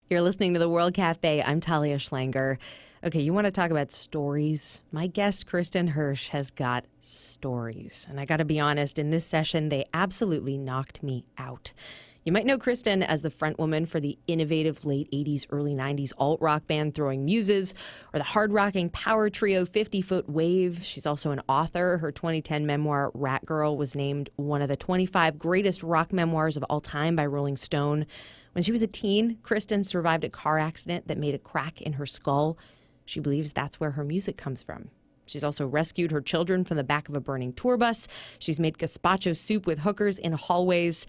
You're listening to The World Cafe. I'm Talia Schlanger. Okay, you want to talk about stories? My guest, Kristin Hersh, has got stories. And I got to be honest, in this session, they absolutely knocked me out. You might know Kristin as the frontwoman for the innovative late 80s, early 90s alt-rock band Throwing Muses, or the hard-rocking power trio 50 Foot Wave. She's also an author. Her 2010 memoir, Rat Girl, was named one of the 25 greatest rock memoirs of all time by Rolling Stone. When she was a teen, Kristin survived a car accident that made a crack in her skull. She believes that's where her music comes from. She's also rescued her children from the back of a burning tour bus. She's made gazpacho soup with hookers in hallways.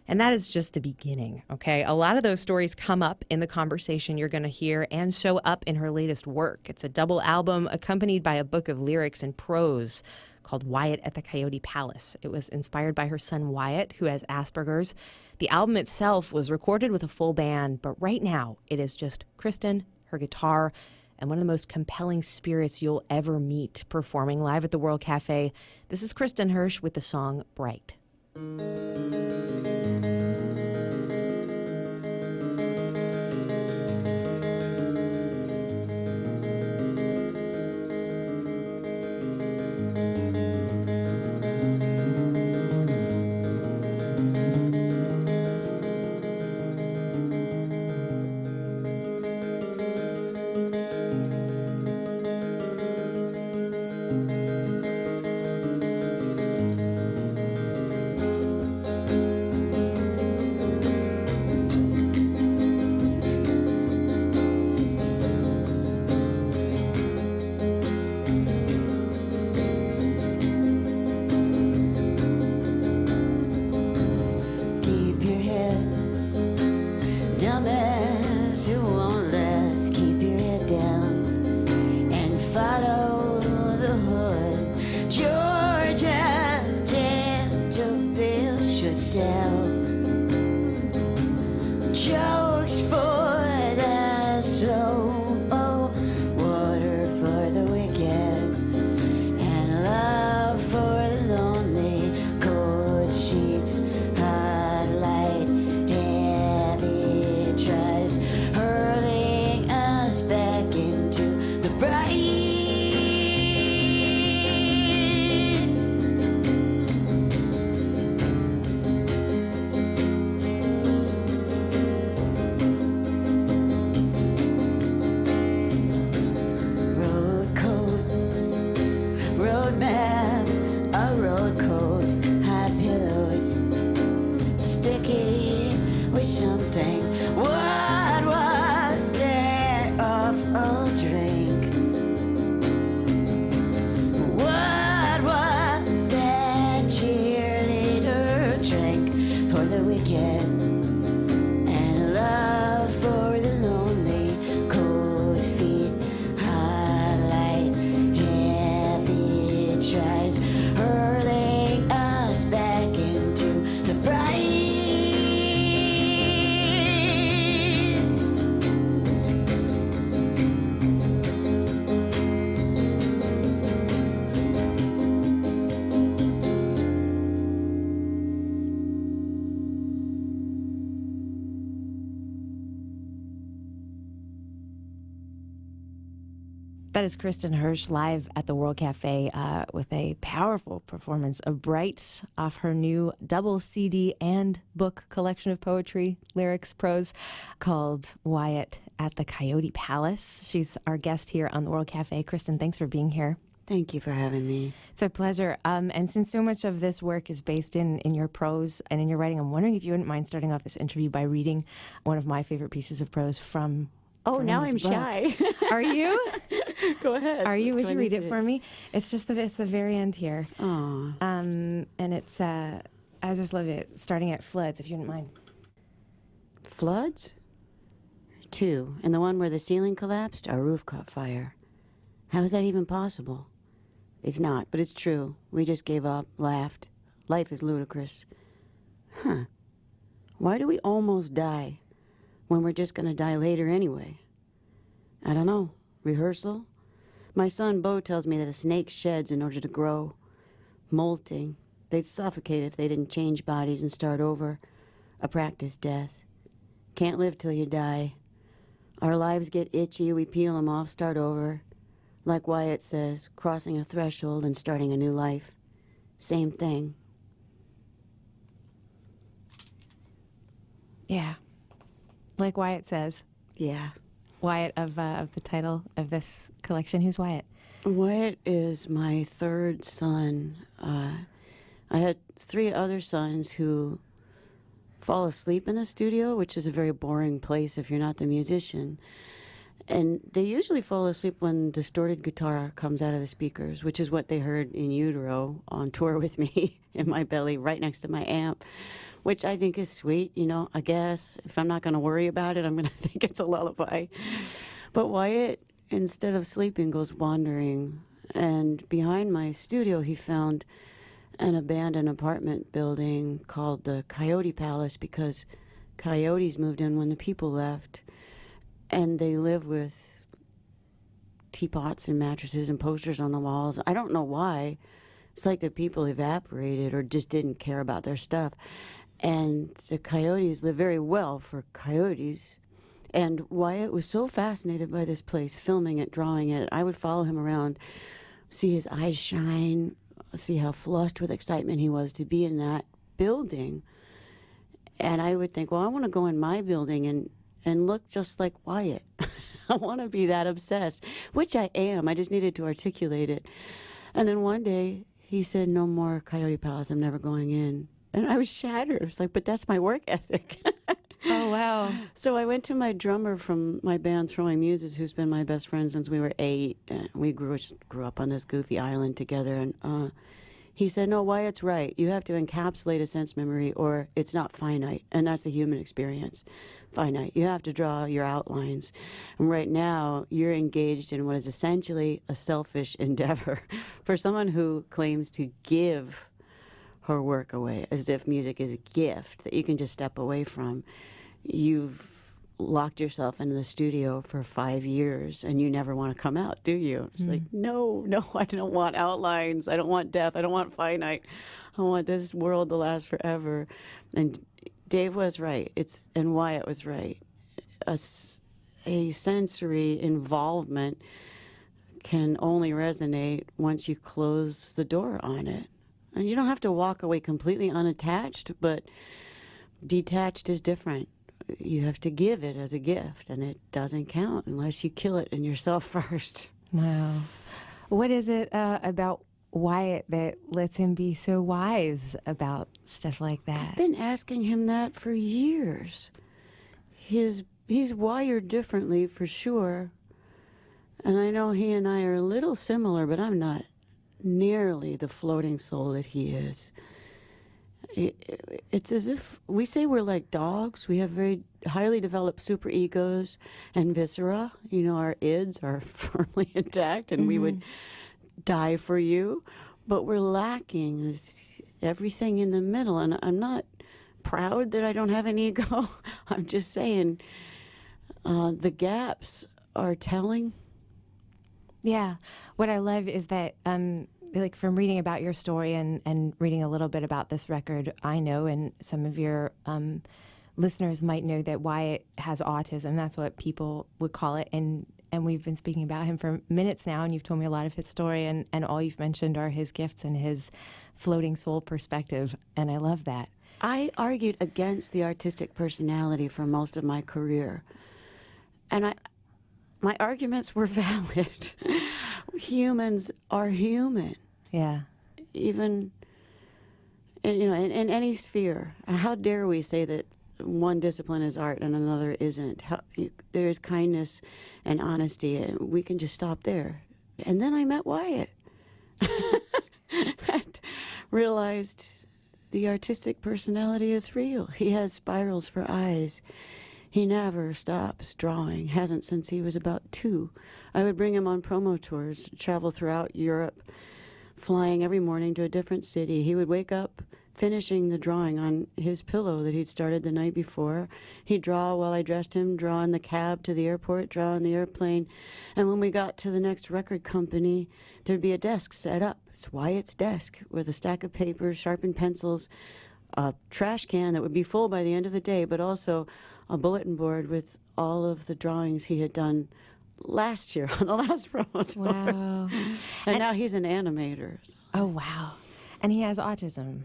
And that is just the beginning, okay? A lot of those stories come up in the conversation you're going to hear and show up in her latest work. It's a double album accompanied by a book of lyrics and prose called Wyatt at the Coyote Palace. It was inspired by her son Wyatt, who has Asperger's. The album itself was recorded with a full band, but right now it is just Kristin, her guitar, and one of the most compelling spirits you'll ever meet performing live at the World Cafe. This is Kristin Hersh with the song Bright. Jokes for the slow, water for the wicked, and love for the lonely. Cold sheets, hot light, heavy tries, hurling us back into the bright. Something. What was that awful drink? What was that cheerleader drink for the wicked and love for the lonely? Cold feet, hot light, heavy tries, hurling us back into the bright. That is Kristin Hersh live at the World Cafe with a powerful performance of Bright off her new double CD and book collection of poetry, lyrics, prose called Wyatt at the Coyote Palace. She's our guest here on the World Cafe. Kristin, thanks for being here. Thank you for having me. It's a pleasure. And since so much of this work is based in your prose and in your writing, I'm wondering if you wouldn't mind starting off this interview by reading one of my favorite pieces of prose from now I'm book. shy. Are you? Go ahead. Are you? Would you read it for me? It's just it's the very end here. Oh. And it's I just love it. Starting at floods, if you wouldn't mind. Floods? 2. And the one where the ceiling collapsed, our roof caught fire. How is that even possible? It's not, but it's true. We just gave up, laughed. Life is ludicrous. Why do we almost die when we're just going to die later anyway? I don't know. Rehearsal? My son Bo tells me that a snake sheds in order to grow. Molting. They'd suffocate if they didn't change bodies and start over. A practice death. Can't live till you die. Our lives get itchy, we peel them off, start over. Like Wyatt says, crossing a threshold and starting a new life. Same thing. Yeah. Like Wyatt says. Yeah. Wyatt of the title of this collection. Who's Wyatt? Wyatt is my third son. I had 3 other sons who fall asleep in the studio, which is a very boring place if you're not the musician. And they usually fall asleep when distorted guitar comes out of the speakers, which is what they heard in utero on tour with me in my belly right next to my amp, which I think is sweet, you know, I guess. If I'm not going to worry about it, I'm going to think it's a lullaby. But Wyatt, instead of sleeping, goes wandering. And behind my studio, he found an abandoned apartment building called the Coyote Palace because coyotes moved in when the people left. And they live with teapots and mattresses and posters on the walls. I don't know why. It's like the people evaporated or just didn't care about their stuff. And the coyotes live very well for coyotes. And Wyatt was so fascinated by this place, filming it, drawing it. I would follow him around, see his eyes shine, see how flushed with excitement he was to be in that building. And I would think, well, I want to go in my building and look just like Wyatt. I want to be that obsessed, which I am. I just needed to articulate it. And then one day he said, no more Coyote Palace. I'm never going in. And I was shattered. I was like, but that's my work ethic. Oh, wow. So I went to my drummer from my band, Throwing Muses, who's been my best friend since we were 8. And we grew up on this goofy island together. And he said, no, Wyatt's right. You have to encapsulate a sense memory or it's not finite. And that's the human experience. Finite. You have to draw your outlines. And right now, you're engaged in what is essentially a selfish endeavor for someone who claims to give her work away as if music is a gift that you can just step away from. You've locked yourself into the studio for 5 years and you never want to come out, do you? It's like, no, I don't want outlines. I don't want death. I don't want finite. I want this world to last forever. And Dave was right. And Wyatt was right. A sensory involvement can only resonate once you close the door on it. And you don't have to walk away completely unattached, but detached is different. You have to give it as a gift, and it doesn't count unless you kill it in yourself first. Wow. What is it about Wyatt that lets him be so wise about stuff like that? I've been asking him that for years. He's wired differently for sure. And I know he and I are a little similar, but I'm not nearly the floating soul that he is. It's as if we say we're like dogs. We have very highly developed superegos and viscera. You know, our ids are firmly intact and we would die for you. But we're lacking is everything in the middle. And I'm not proud that I don't have an ego. I'm just saying the gaps are telling. Yeah. What I love is that like from reading about your story and reading a little bit about this record, I know, and some of your listeners might know that Wyatt has autism. That's what people would call it. And we've been speaking about him for minutes now, and you've told me a lot of his story, and all you've mentioned are his gifts and his floating soul perspective. And I love that. I argued against the artistic personality for most of my career. And my arguments were valid. Humans are human. Yeah. Even, in any sphere. How dare we say that one discipline is art and another isn't? There is kindness and honesty, and we can just stop there. And then I met Wyatt. And realized the artistic personality is real. He has spirals for eyes. He never stops drawing, hasn't since he was about 2. I would bring him on promo tours, travel throughout Europe, flying every morning to a different city. He would wake up finishing the drawing on his pillow that he'd started the night before. He'd draw while I dressed him, draw in the cab to the airport, draw on the airplane. And when we got to the next record company, there'd be a desk set up. It's Wyatt's desk with a stack of papers, sharpened pencils, a trash can that would be full by the end of the day, but also a bulletin board with all of the drawings he had done last year on the last road. Wow. And now he's an animator. Oh, wow. And he has autism.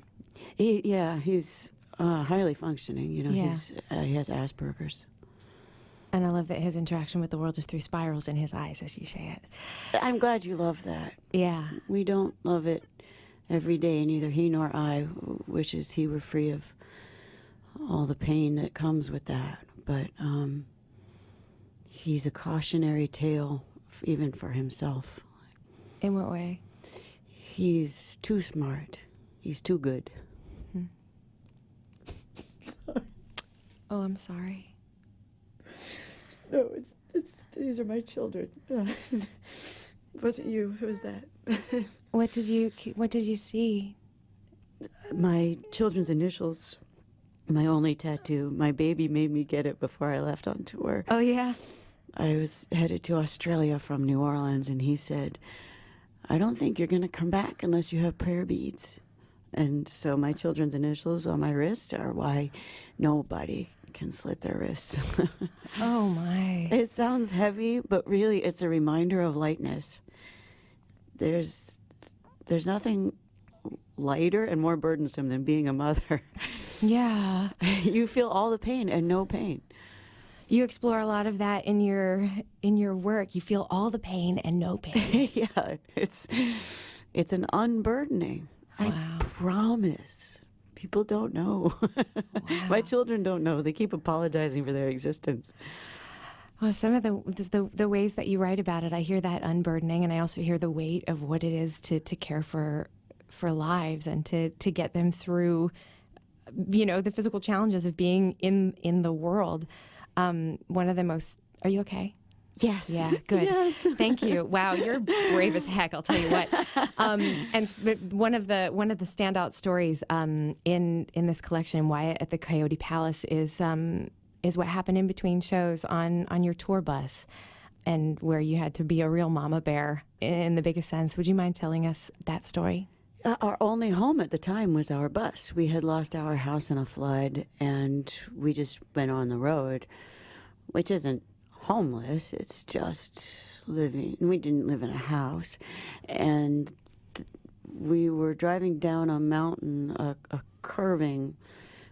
He's highly functioning. You know, Yeah. he has Asperger's. And I love that his interaction with the world is through spirals in his eyes, as you say it. I'm glad you love that. Yeah. We don't love it every day. Neither he nor I wishes he were free of all the pain that comes with that. But he's a cautionary tale, even for himself. In what way? He's too smart. He's too good. Oh, I'm sorry. No, it's these are my children. It wasn't you. It was that. What did you see? My children's initials, my only tattoo. My baby made me get it before I left on tour. Oh, yeah. I was headed to Australia from New Orleans, and he said, I don't think you're going to come back unless you have prayer beads. And so my children's initials on my wrist are why nobody can slit their wrists. Oh, my. It sounds heavy, but really it's a reminder of lightness. There's nothing lighter and more burdensome than being a mother. Yeah. You feel all the pain and no pain. You explore a lot of that in your work. You feel all the pain and no pain. Yeah, it's an unburdening. Wow. I promise. People don't know. Wow. My children don't know. They keep apologizing for their existence. Well, some of the ways that you write about it, I hear that unburdening, and I also hear the weight of what it is to care for lives and to get them through, the physical challenges of being in the world. One of the most. Are you okay? Yes. Yeah, good. Yes. Thank you. Wow, you're brave as heck, I'll tell you what. But one of the standout stories in this collection, Wyatt at the Coyote Palace, is what happened in between shows on your tour bus, and where you had to be a real mama bear in the biggest sense. Would you mind telling us that story? Our only home at the time was our bus. We had lost our house in a flood, and we just went on the road, which isn't homeless. It's just living. We didn't live in a house, and we were driving down a mountain, a curving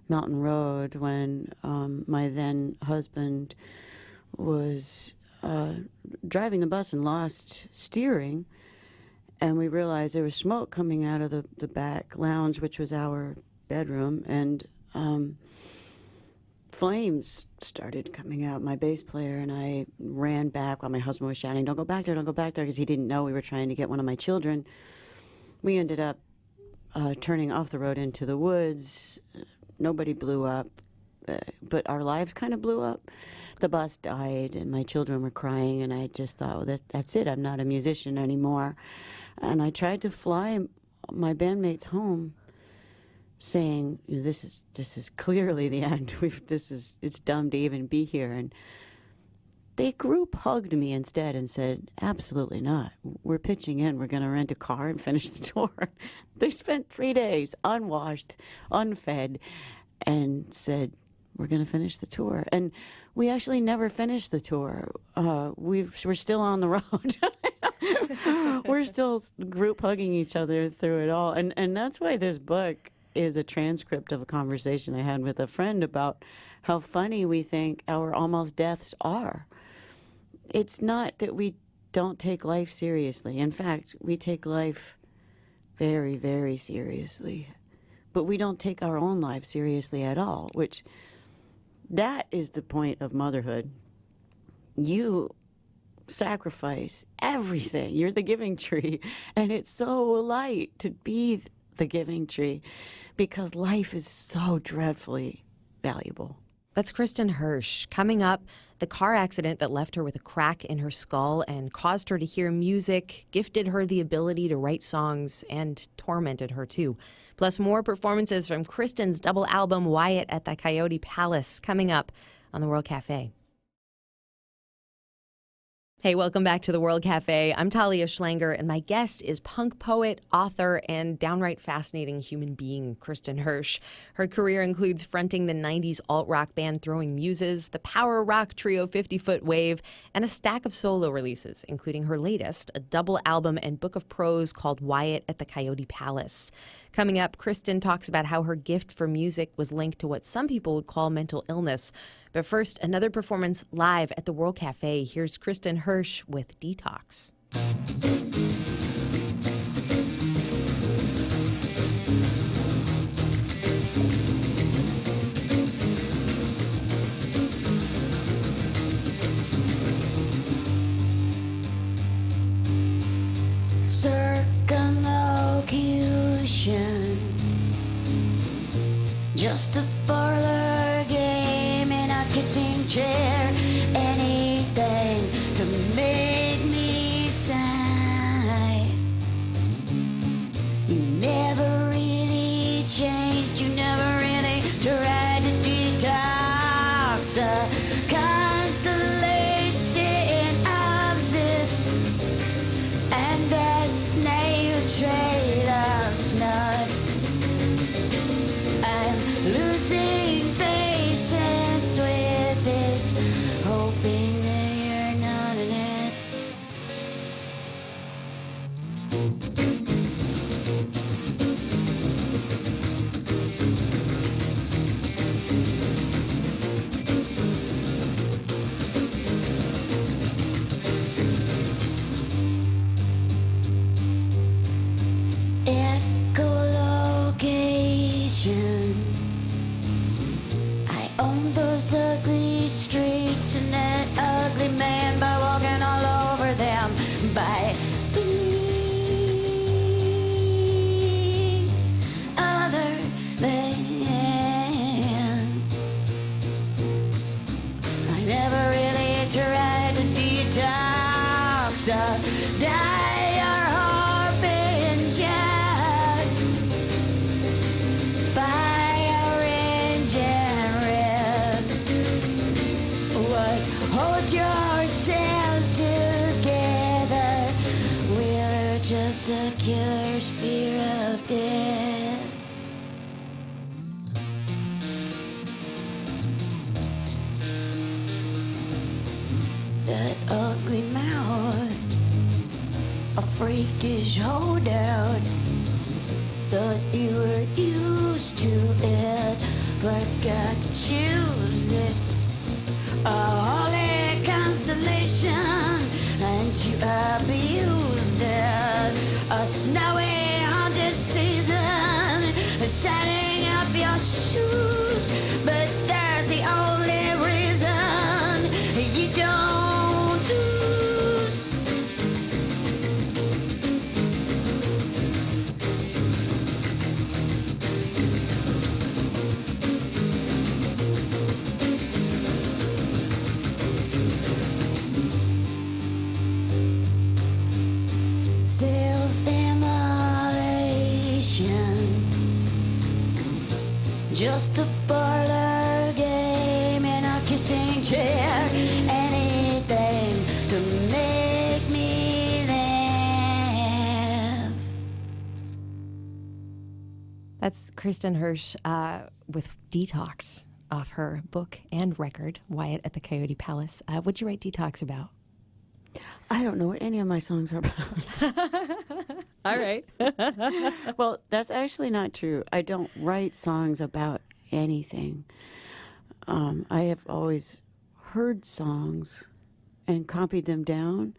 mountain road, when my then husband was driving the bus and lost steering, and we realized there was smoke coming out of the back lounge, which was our bedroom, and flames started coming out. My bass player and I ran back while my husband was shouting, don't go back there, because he didn't know we were trying to get one of my children. We ended up turning off the road into the woods. Nobody blew up, but our lives kind of blew up. The bus died, and my children were crying, and I just thought, well, that's it. I'm not a musician anymore. And I tried to fly my bandmates home, saying, this is clearly the end. It's dumb to even be here. And they group hugged me instead and said, absolutely not. We're pitching in. We're going to rent a car and finish the tour. They spent 3 days unwashed, unfed, and said, we're going to finish the tour. And we actually never finished the tour. We're still on the road. We're still group hugging each other through it all. And that's why this book is a transcript of a conversation I had with a friend about how funny we think our almost deaths are. It's not that we don't take life seriously. In fact, we take life very, very seriously. But we don't take our own lives seriously at all, which that is the point of motherhood. You sacrifice everything. You're the giving tree. And it's so light to be the giving tree because life is so dreadfully valuable. That's Kristin Hersh. Coming up, the car accident that left her with a crack in her skull and caused her to hear music, gifted her the ability to write songs, and tormented her too. Plus more performances from Kristin's double album, Wyatt at the Coyote Palace, coming up on the World Café. Hey, welcome back to the World Cafe. I'm Talia Schlanger, and my guest is punk poet, author, and downright fascinating human being, Kristin Hersh. Her career includes fronting the 90s alt-rock band Throwing Muses, the power rock trio 50 Foot Wave, and a stack of solo releases, including her latest, a double album and book of prose called Wyatt at the Coyote Palace. Coming up, Kristin talks about how her gift for music was linked to what some people would call mental illness. But first, another performance live at the World Cafe. Here's Kristin Hersh with Detox. Circumlocution, just a parlor game in a kissing chair, anything to make me sigh. You never really changed, you never really tried to detox a constellation of zits and a snail trail of snot. I'm losing patience with this, hoping that you're not in it. Echolocation. I own those ugly streets and that ugly man by walking all over them, by being other than. I never really tried to detox a dire harbinger, fire engine red. What holds yourselves together will just a killer's fear of death. That ugly mouth, a freakish holdout. Thought you were used to it, forgot to choose it. A holy constellation, and you abused it. A snowy haunted season, shining up your shoes, but there's the only reason you don't lose. Self-immolation, just a parlor game in a kissing chair, anything to make me laugh. That's Kristin Hersh with Detox off her book and record, Wyatt at the Coyote Palace. What'd you write Detox about? I don't know what any of my songs are about. All right. Well, that's actually not true. I don't write songs about anything. I have always heard songs and copied them down.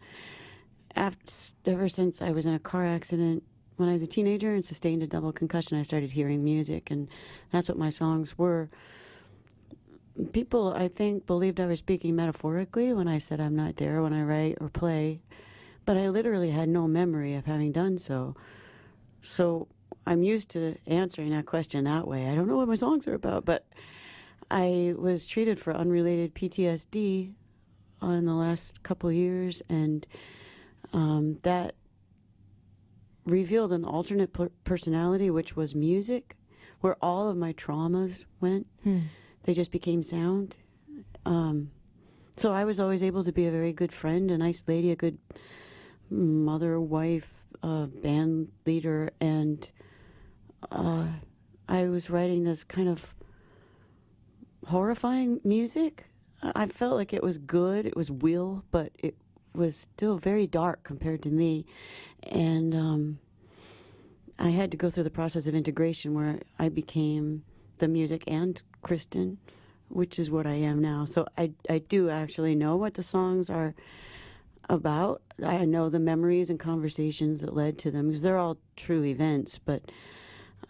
Ever since I was in a car accident when I was a teenager and sustained a double concussion, I started hearing music, and that's what my songs were. People, I think, believed I was speaking metaphorically when I said I'm not there when I write or play, but I literally had no memory of having done so. So I'm used to answering that question that way. I don't know what my songs are about, but I was treated for unrelated PTSD in the last couple of years, and that revealed an alternate personality, which was music, where all of my traumas went. They just became sound. So I was always able to be a very good friend, a nice lady, a good mother, wife, band leader, and I was writing this kind of horrifying music. I felt like it was good, it was Will, but it was still very dark compared to me. And I had to go through the process of integration where I became the music and Kristin, which is what I am now. So I do actually know what the songs are about. I know the memories and conversations that led to them, because they're all true events. But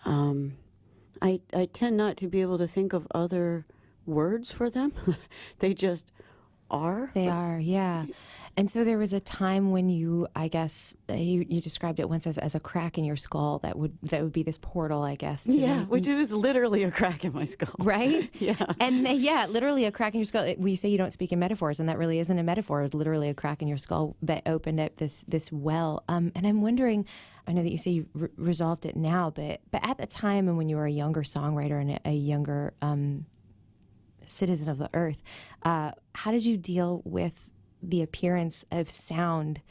I tend not to be able to think of other words for them. They just are. They are, yeah. And so there was a time when you, I guess, you described it once as a crack in your skull that would be this portal, I guess. To Yeah, which is literally a crack in my skull. Right? Yeah. And yeah, literally a crack in your skull. We say you don't speak in metaphors, and that really isn't a metaphor. It's literally a crack in your skull that opened up this well. And I'm wondering, I know that you say you've resolved it now, but at the time and when you were a younger songwriter and a younger citizen of the earth, how did you deal with the appearance of sound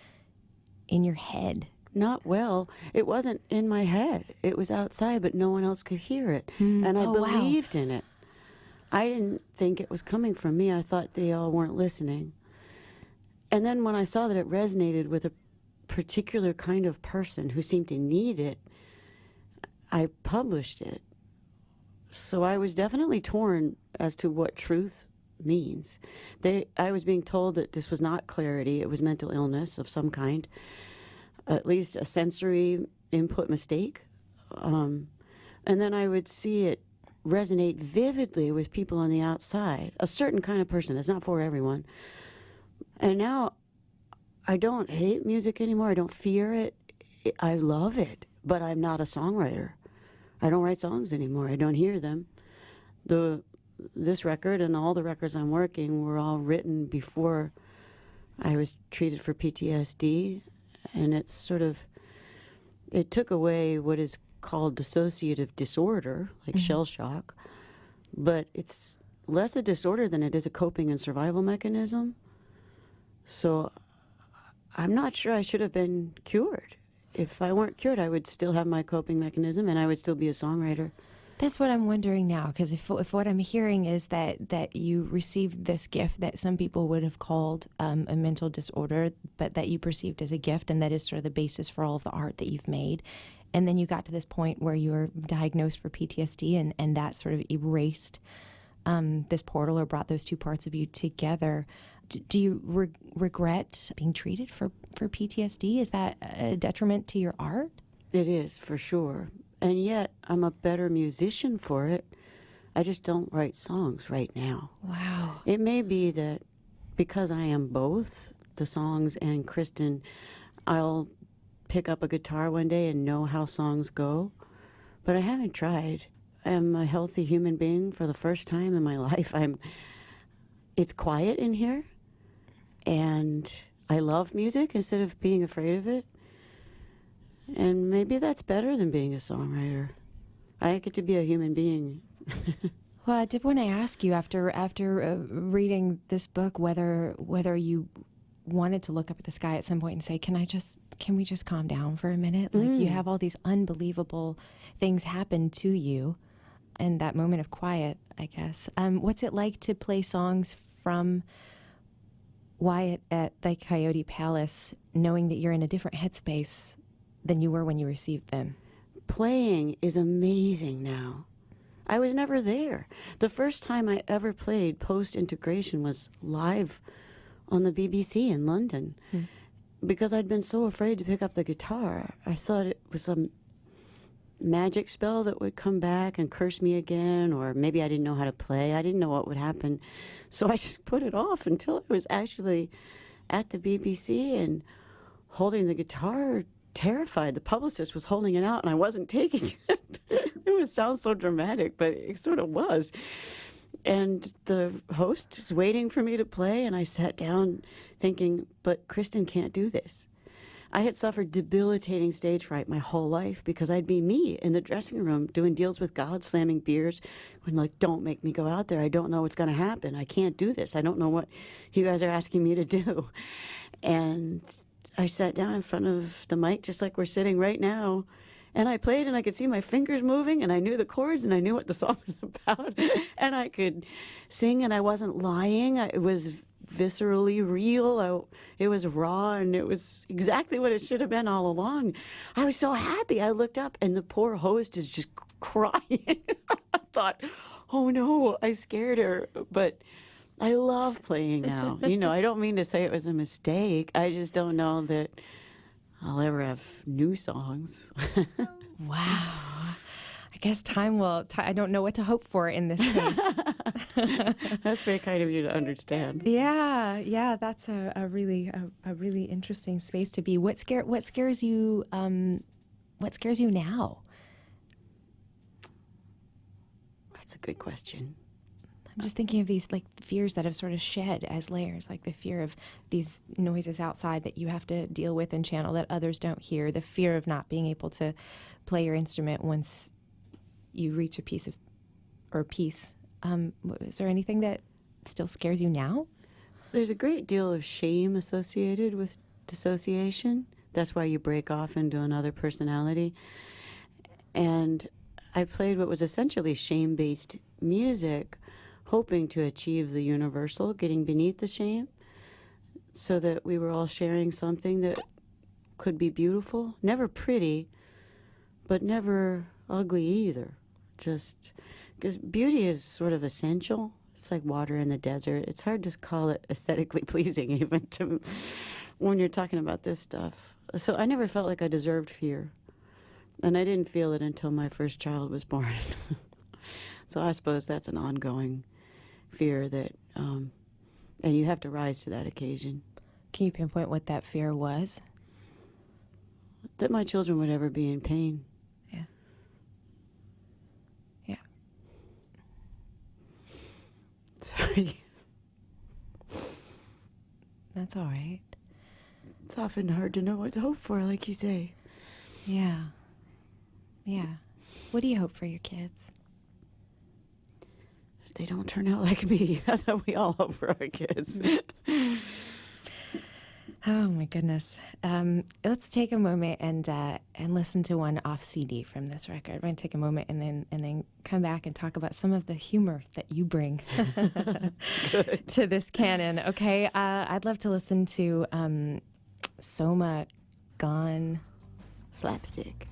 in your head? Not well. It wasn't in my head. It was outside, but no one else could hear it. And I believed in it. I didn't think it was coming from me. I thought they all weren't listening. And then when I saw that it resonated with a particular kind of person who seemed to need it, I published it. So I was definitely torn as to what truth means. I was being told that this was not clarity, it was mental illness of some kind, at least a sensory input mistake. And then I would see it resonate vividly with people on the outside, a certain kind of person. That's not for everyone. And now I don't hate music anymore. I don't fear it. I love it, but I'm not a songwriter. I don't write songs anymore. I don't hear them. This record and all the records I'm working were all written before I was treated for PTSD, and it took away what is called dissociative disorder, like shell shock, but it's less a disorder than it is a coping and survival mechanism. So I'm not sure I should have been cured. If I weren't cured, I would still have my coping mechanism and I would still be a songwriter. That's what I'm wondering now, because if what I'm hearing is that you received this gift that some people would have called a mental disorder, but that you perceived as a gift, and that is sort of the basis for all of the art that you've made, and then you got to this point where you were diagnosed for PTSD, and that sort of erased this portal or brought those two parts of you together. Do you regret being treated for PTSD? Is that a detriment to your art? It is, for sure. And yet, I'm a better musician for it. I just don't write songs right now. Wow. It may be that because I am both the songs and Kristin, I'll pick up a guitar one day and know how songs go. But I haven't tried. I'm a healthy human being for the first time in my life. It's quiet in here, and I love music instead of being afraid of it. And maybe that's better than being a songwriter. I get to be a human being. Well, I did want to ask you after reading this book whether you wanted to look up at the sky at some point and say, can we just calm down for a minute? Like, you have all these unbelievable things happen to you, and that moment of quiet, I guess. What's it like to play songs from Wyatt at the Coyote Palace, knowing that you're in a different headspace than you were when you received them? Playing is amazing now. I was never there. The first time I ever played post-integration was live on the BBC in London. Because I'd been so afraid to pick up the guitar. I thought it was some magic spell that would come back and curse me again, or maybe I didn't know how to play. I didn't know what would happen. So I just put it off until I was actually at the BBC and holding the guitar, terrified. The publicist was holding it out and I wasn't taking it. It would sound so dramatic, but it sort of was. And the host was waiting for me to play, and I sat down thinking, but Kristin can't do this. I had suffered debilitating stage fright my whole life because I'd be me in the dressing room doing deals with God, slamming beers, when like, don't make me go out there. I don't know what's going to happen. I can't do this. I don't know what you guys are asking me to do. And I sat down in front of the mic just like we're sitting right now. And I played and I could see my fingers moving and I knew the chords and I knew what the song was about. And I could sing and I wasn't lying. It was viscerally real. It was raw and it was exactly what it should have been all along. I was so happy. I looked up and the poor host is just crying. I thought, oh no, I scared her. But I love playing now. I don't mean to say it was a mistake. I just don't know that I'll ever have new songs. Wow. I guess time will. I don't know what to hope for in this case. That's very kind of you to understand. Yeah. That's a really interesting space to be. What scares you? What scares you now? That's a good question. I'm just thinking of these like fears that have sort of shed as layers, like the fear of these noises outside that you have to deal with and channel that others don't hear, the fear of not being able to play your instrument once you reach a piece. Is there anything that still scares you now? There's a great deal of shame associated with dissociation. That's why you break off into another personality. And I played what was essentially shame-based music, hoping to achieve the universal, getting beneath the shame, so that we were all sharing something that could be beautiful, never pretty, but never ugly either. Just because beauty is sort of essential. It's like water in the desert. It's hard to call it aesthetically pleasing even to when you're talking about this stuff. So I never felt like I deserved fear. And I didn't feel it until my first child was born. So I suppose that's an ongoing fear that, and you have to rise to that occasion. Can you pinpoint what that fear was? That my children would ever be in pain. Yeah. Sorry. That's all right. It's often hard to know what to hope for, like you say. Yeah. What do you hope for your kids? They don't turn out like me. That's how we all hope for our kids. Oh my goodness. Let's take a moment and listen to one off CD from this record. We're going to take a moment and then come back and talk about some of the humor that you bring to this canon. Okay, I'd love to listen to Soma Gone Slapstick.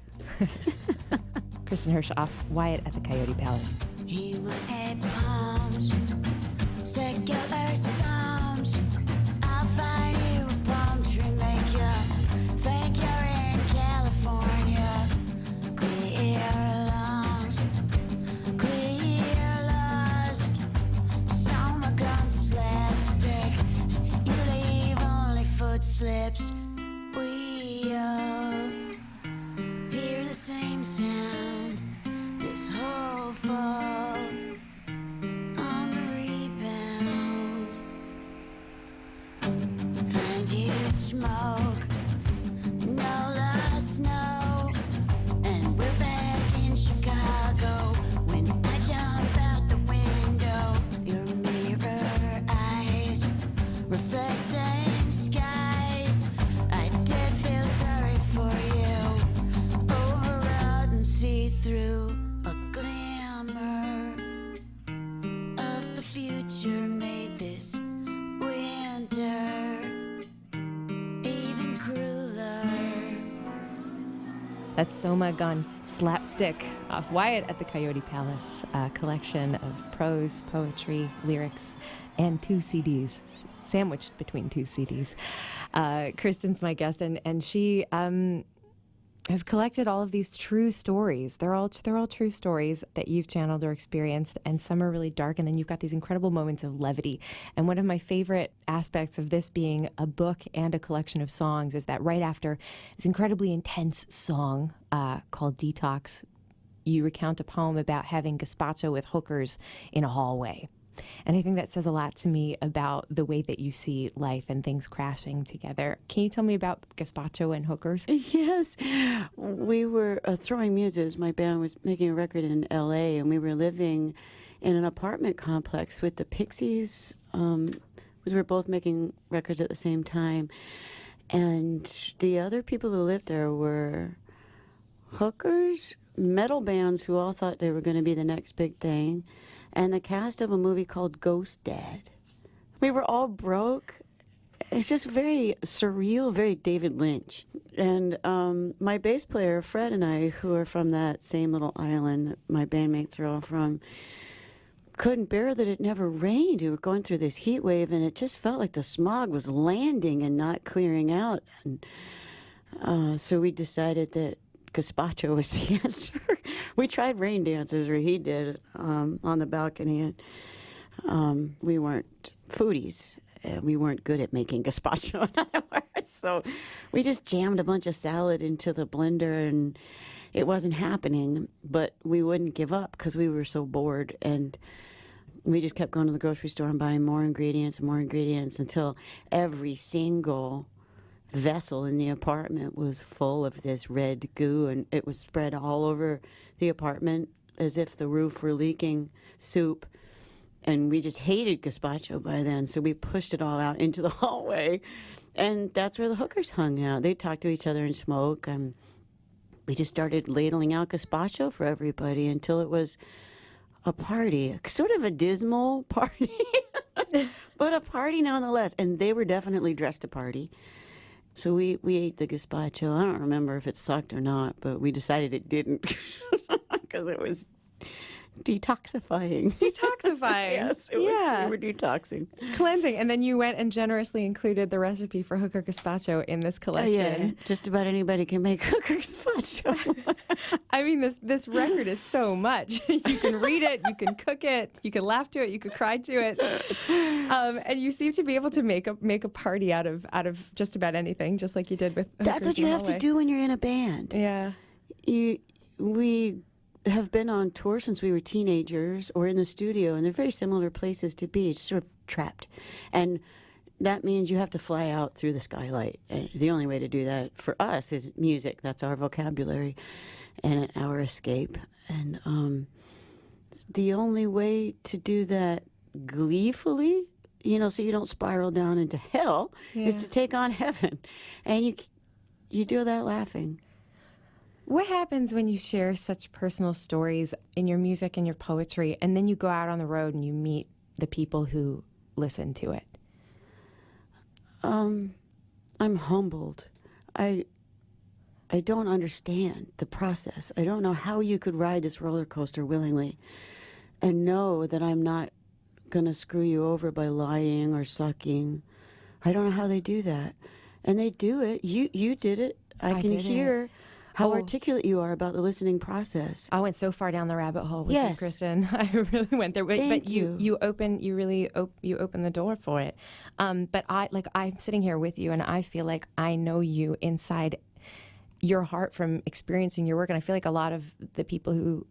Kristin Hersh off Wyatt at the Coyote Palace. He would have palms, secular psalms. I'll find you a palm tree, make you think you're in California. Clear lungs, clear lust. Summer gun slapstick. You leave only foot slips. We hear the same sound this whole fall. On the rebound, find you smoke, no less snow, and we're back in Chicago. When I jump out the window, your mirror eyes reflecting sky. I did feel sorry for you, overwrought and see through a glimmer of the future made this winter even crueler. That's Soma Gone Slapstick off Wyatt at the Coyote Palace, a collection of prose, poetry, lyrics, and 2 CDs, sandwiched between 2 CDs. Kristin's my guest, and she has collected all of these true stories. They're all true stories that you've channeled or experienced, and some are really dark, and then you've got these incredible moments of levity. And one of my favorite aspects of this being a book and a collection of songs is that right after this incredibly intense song called Detox, you recount a poem about having gazpacho with hookers in a hallway. And I think that says a lot to me about the way that you see life and things crashing together. Can you tell me about gazpacho and hookers? Yes. We were Throwing Muses. My band was making a record in L.A., and we were living in an apartment complex with the Pixies. We were both making records at the same time. And the other people who lived there were hookers, metal bands who all thought they were going to be the next big thing, and the cast of a movie called Ghost Dad. We were all broke. It's just very surreal, very David Lynch. And my bass player, Fred, and I, who are from that same little island that my bandmates are all from, couldn't bear that it never rained. We were going through this heat wave, and it just felt like the smog was landing and not clearing out. And so we decided that gazpacho was the answer. We tried rain dances, or he did, on the balcony. And we weren't foodies. We weren't good at making gazpacho, in other words. So we just jammed a bunch of salad into the blender, and it wasn't happening. But we wouldn't give up because we were so bored. And we just kept going to the grocery store and buying more ingredients and more ingredients until every single vessel in the apartment was full of this red goo, and it was spread all over the apartment as if the roof were leaking soup. And we just hated gazpacho by then, so we pushed it all out into the hallway, and that's where the hookers hung out. They talked to each other and smoke, and we just started ladling out gazpacho for everybody until it was a party, sort of a dismal party, but a party nonetheless. And they were definitely dressed to party. So we ate the gazpacho. I don't remember if it sucked or not, but we decided it didn't because it was detoxifying. Detoxifying. Yes, it was, we were detoxing. Cleansing. And then you went and generously included the recipe for hooker gazpacho in this collection. Yeah, just about anybody can make hooker gazpacho. I mean, this record is so much. You can read it, you can cook it, you can laugh to it, you could cry to it, and you seem to be able to make a party out of just about anything, just like you did with. That's what you have to do when you're in a band. Yeah, we have been on tour since we were teenagers, or in the studio, and they're very similar places to be. It's sort of trapped, and that means you have to fly out through the skylight. The only way to do that for us is music. That's our vocabulary and our escape. And the only way to do that gleefully, so you don't spiral down into hell, is to take on heaven. And you do that laughing. What happens when you share such personal stories in your music and your poetry, and then you go out on the road and you meet the people who listen to it? I'm humbled. I don't understand the process. I don't know how you could ride this roller coaster willingly and know that I'm not going to screw you over by lying or sucking. I don't know how they do that. And they do it. You did it. I can hear how articulate you are about the listening process. I went so far down the rabbit hole with you, Kristin. I really went there. Thank you open the door for it. But I'm sitting here with you, and I feel like I know you inside your heart from experiencing your work, and I feel like a lot of the people who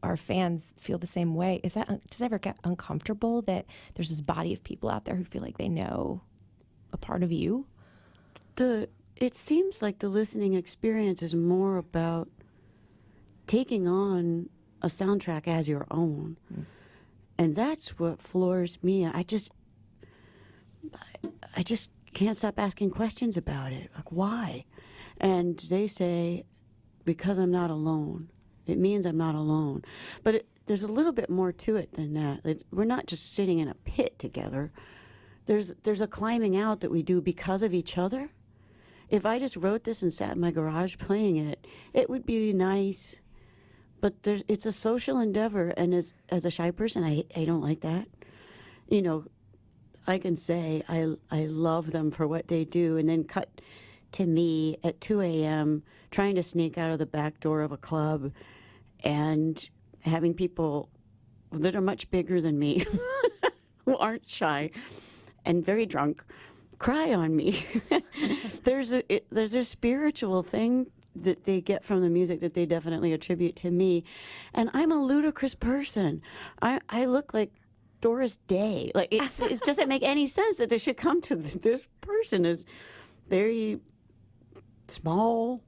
are fans feel the same way. Does it ever get uncomfortable that there's this body of people out there who feel like they know a part of you? It seems like the listening experience is more about taking on a soundtrack as your own. And that's what floors me. I just can't stop asking questions about it. Like, why? And they say, because I'm not alone. It means I'm not alone. But there's a little bit more to it than that. We're not just sitting in a pit together. There's a climbing out that we do because of each other. If I just wrote this and sat in my garage playing it, it would be nice. But it's a social endeavor, and as a shy person, I don't like that. I can say I love them for what they do, and then cut to me at 2 a.m. trying to sneak out of the back door of a club and having people that are much bigger than me who aren't shy and very drunk cry on me. There's a spiritual thing that they get from the music that they definitely attribute to me. And I'm a ludicrous person. I look like Doris Day. Like, it doesn't make any sense that they should come to this person as very small,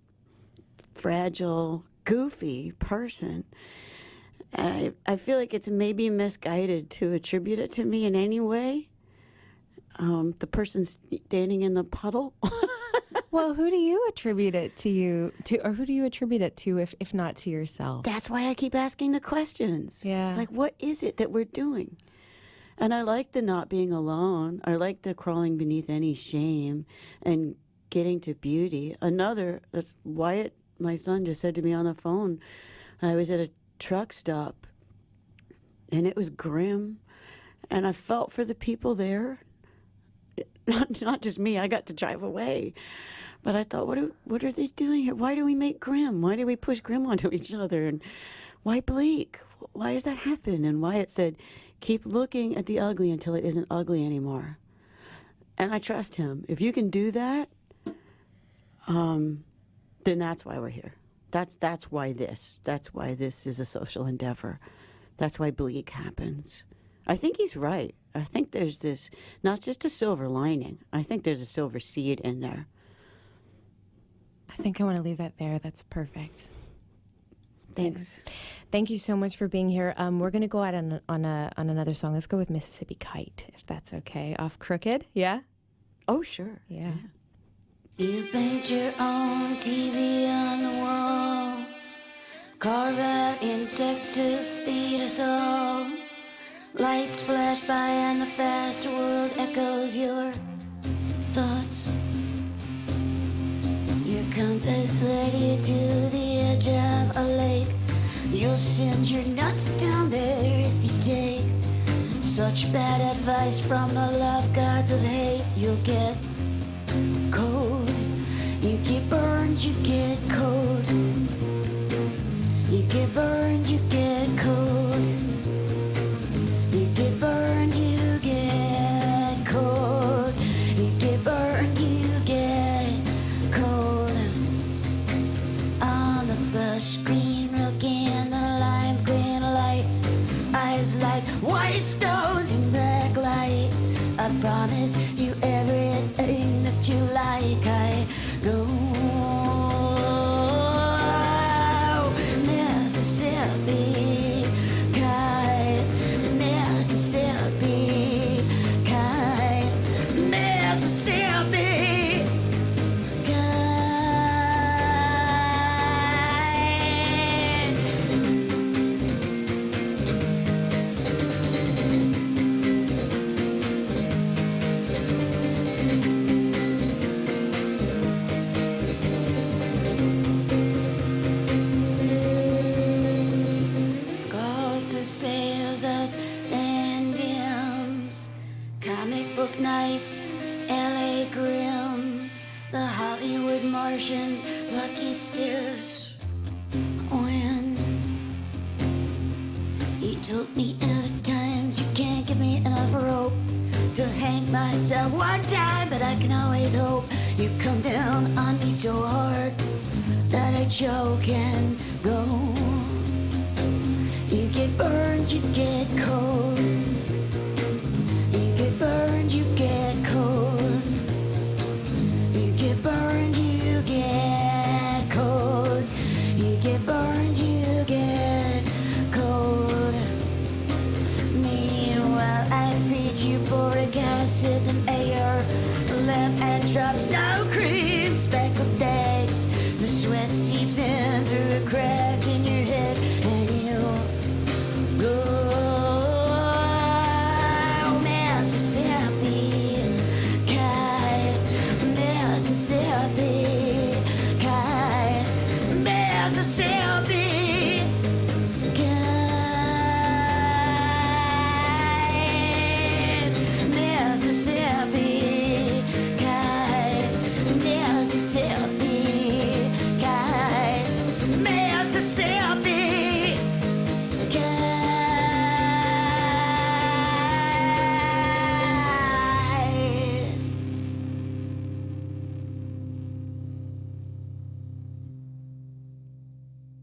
fragile, goofy person. I feel like it's maybe misguided to attribute it to me in any way. The person standing in the puddle. Well, who do you attribute it to or who do you attribute it to if not to yourself? That's why I keep asking the questions. Yeah. It's like, what is it that we're doing? And I like the not being alone. I like the crawling beneath any shame and getting to beauty. That's Wyatt, my son, just said to me on the phone. I was at a truck stop, and it was grim, and I felt for the people there. Not just me. I got to drive away. But I thought, what are they doing here? Why do we make grim? Why do we push grim onto each other? And why bleak? Why does that happen? And Wyatt said, keep looking at the ugly until it isn't ugly anymore. And I trust him. If you can do that, then that's why we're here. That's why this is a social endeavor. That's why bleak happens. I think he's right. I think there's this, not just a silver lining. I think there's a silver seed in there. I think I want to leave that there. That's perfect. Thanks. Thank you so much for being here. We're going to go out on another song. Let's go with Mississippi Kite, if that's okay. Off Crooked, yeah? Oh, sure. Yeah. You paint your own TV on the wall, carve out insects to feed us all. Lights flash by and the fast world echoes your thoughts. Your compass led you to the edge of a lake. You'll send your nuts down there if you take such bad advice from the love gods of hate. You'll get cold. You get burned, you get cold. You get burned, you get cold. You get burned, you get cold. You get burned, you get cold. On the bush, green rook in the lime green light. Eyes like white stones in backlight. I promise you everything that you like. I go Mississippi kite, Mississippi kite, Mississippi sails us ambience, comic book nights, LA grim, the Hollywood Martians, lucky stiffs. When you told me enough times you can't give me enough rope to hang myself one time, but I can always hope. You come down on me so hard that I choke and go. You get burned, you get cold. You get burned, you get cold. You get burned, you get cold. You get burned, you get cold. Meanwhile, I feed you boric acid and air, lamp and drops, no cream, speckled eggs. The sweat seeps in through a crack in your head, and you go Mississippi kite, Mississippi kite, Mississippi kite, Mississippi kite, Mississippi kite, Mississippi.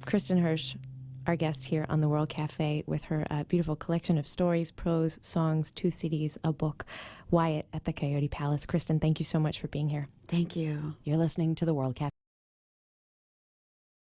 Kristin Hersh, our guest here on the World Cafe with her beautiful collection of stories, prose, songs, 2 CDs, a book, Wyatt at the Coyote Palace. Kristin, thank you so much for being here. Thank you. You're listening to the World Cafe.